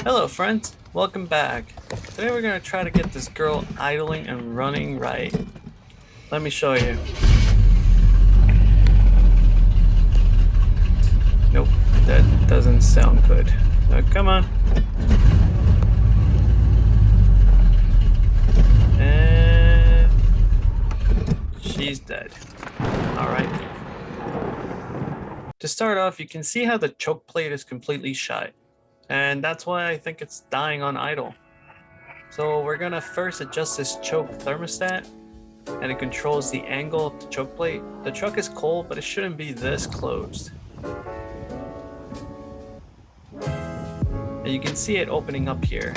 Hello friends, welcome back. Today we're going to try to get this girl idling and running right. Let me show you. Nope, that doesn't sound good. Come on. And she's dead. Alright. To start off, you can see how the choke plate is completely shut. And that's why I think it's dying on idle. So we're gonna first adjust this choke thermostat, and it controls the angle of the choke plate. The truck is cold, but it shouldn't be this closed. And you can see it opening up here.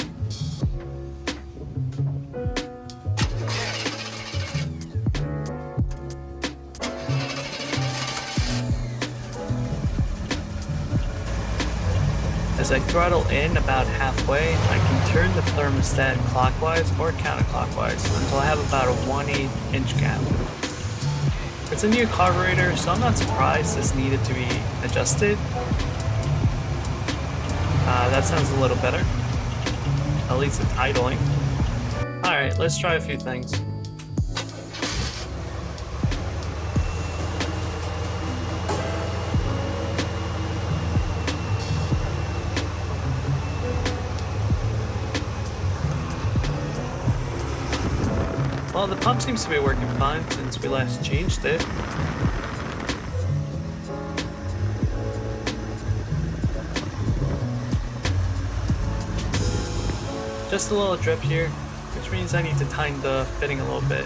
As I throttle in about halfway, I can turn the thermostat clockwise or counterclockwise until I have about a 1/8 inch gap. It's a new carburetor, so I'm not surprised this needed to be adjusted. That sounds a little better. At least it's idling. Alright, let's try a few things. Well, the pump seems to be working fine since we last changed it. Just a little drip here, which means I need to tighten the fitting a little bit.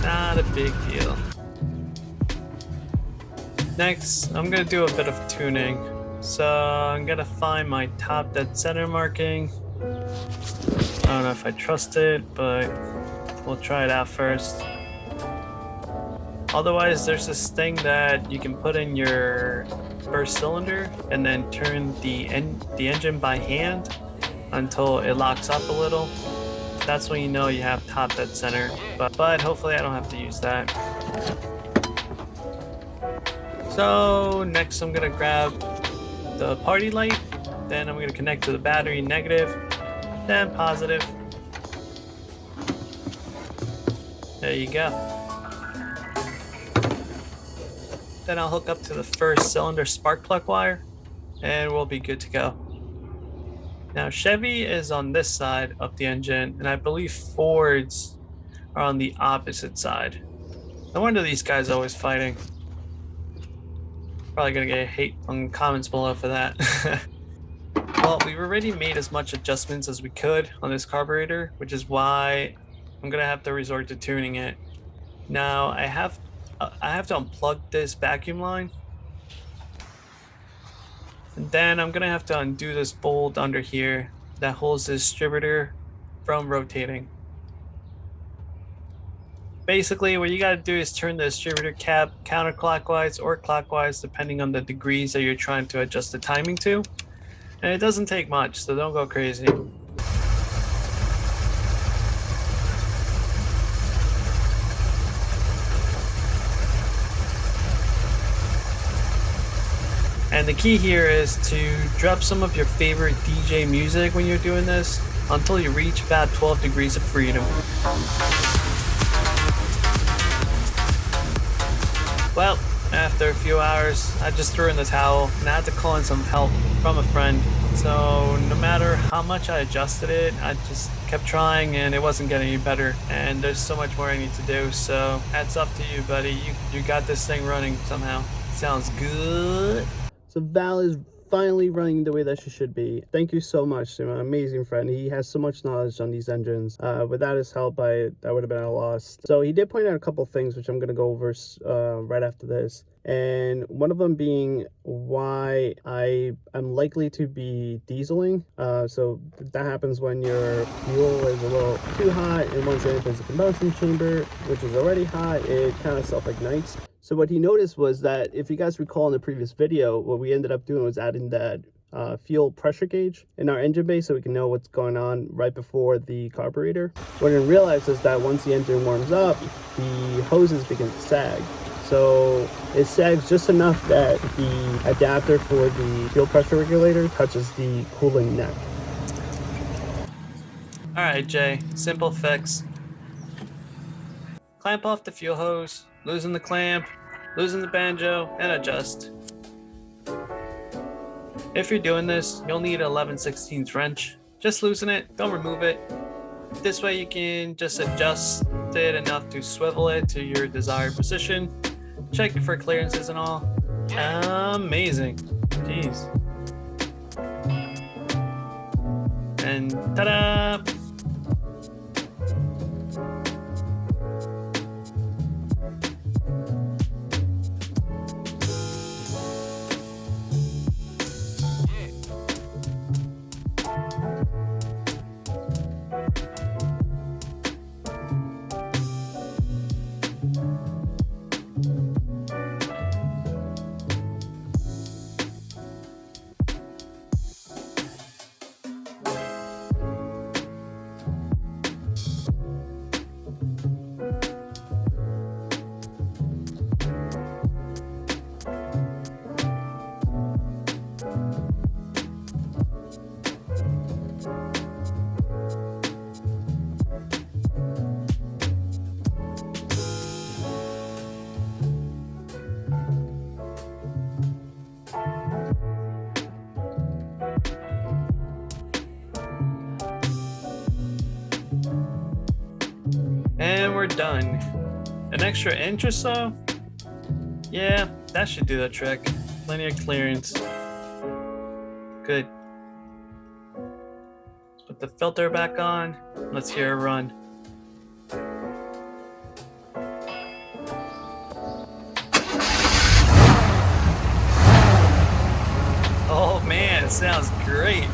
Not a big deal. Next, I'm going to do a bit of tuning. So I'm going to find my top dead center marking. I don't know if I trust it, but we'll try it out first. Otherwise, there's this thing that you can put in your first cylinder and then turn the engine by hand until it locks up a little. That's when you know you have top dead center, but hopefully I don't have to use that. So next I'm gonna grab the party light, then I'm gonna connect to the battery negative, then positive. There you go. Then I'll hook up to the first cylinder spark plug wire and we'll be good to go. Now Chevy is on this side of the engine and I believe Fords are on the opposite side. No wonder these guys are always fighting. Probably gonna get hate on comments below for that. Well, we've already made as much adjustments as we could on this carburetor, which is why I'm gonna have to resort to tuning it. Now I have to unplug this vacuum line, and then I'm gonna have to undo this bolt under here that holds the distributor from rotating. Basically, what you gotta do is turn the distributor cap counterclockwise or clockwise, depending on the degrees that you're trying to adjust the timing to. And it doesn't take much, so don't go crazy. And the key here is to drop some of your favorite DJ music when you're doing this until you reach about 12 degrees of freedom. Well, after a few hours, I just threw in the towel and I had to call in some help from a friend. So no matter how much I adjusted it, I just kept trying and it wasn't getting any better. And there's so much more I need to do. So hats up to you, buddy. You got this thing running somehow. Sounds good. So Val is finally running the way that she should be. Thank you so much to my amazing friend. He has so much knowledge on these engines. Without his help, I would have been at a loss. So he did point out a couple things which I'm going to go over right after this. And one of them being why I am likely to be dieseling. So that happens when your fuel is a little too hot, and once it enters the combustion chamber, which is already hot, it kind of self-ignites. So what he noticed was that, if you guys recall in the previous video, what we ended up doing was adding that fuel pressure gauge in our engine bay so we can know what's going on right before the carburetor. What I didn't realize is that once the engine warms up, the hoses begin to sag. So it sags just enough that the adapter for the fuel pressure regulator touches the cooling neck. Alright, Jay, simple fix. Clamp off the fuel hose, loosen the clamp, loosen the banjo, and adjust. If you're doing this, you'll need an 11/16 wrench. Just loosen it, don't remove it. This way you can just adjust it enough to swivel it to your desired position. Check for clearances and all. Amazing. Jeez. And ta-da! And we're done. An extra inch or so? Yeah, that should do the trick. Plenty of clearance. Good. Let's put the filter back on. Let's hear it run. Oh man, it sounds great.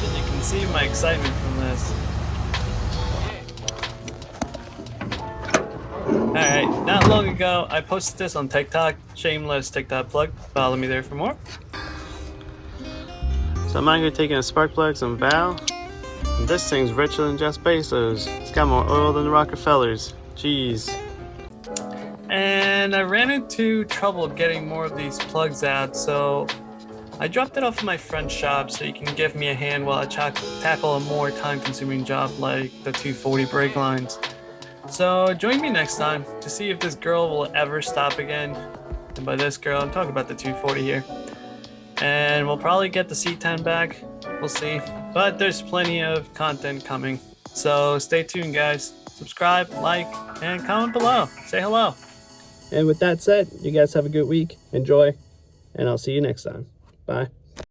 And you can see my excitement from this. Alright, not long ago, I posted this on TikTok, shameless TikTok plug, follow me there for more. So I'm out here taking a spark plug, some valve, and this thing's richer than Jeff Bezos. It's got more oil than the Rockefellers, jeez. And I ran into trouble getting more of these plugs out, so I dropped it off at my friend's shop so he can give me a hand while I tackle a more time-consuming job like the 240 brake lines. So join me next time to see if this girl will ever stop again. And by this girl, I'm talking about the 240 here. And we'll probably get the C10 back. We'll see. But there's plenty of content coming. So stay tuned, guys. Subscribe, like, and comment below. Say hello. And with that said, you guys have a good week. Enjoy. And I'll see you next time. Bye.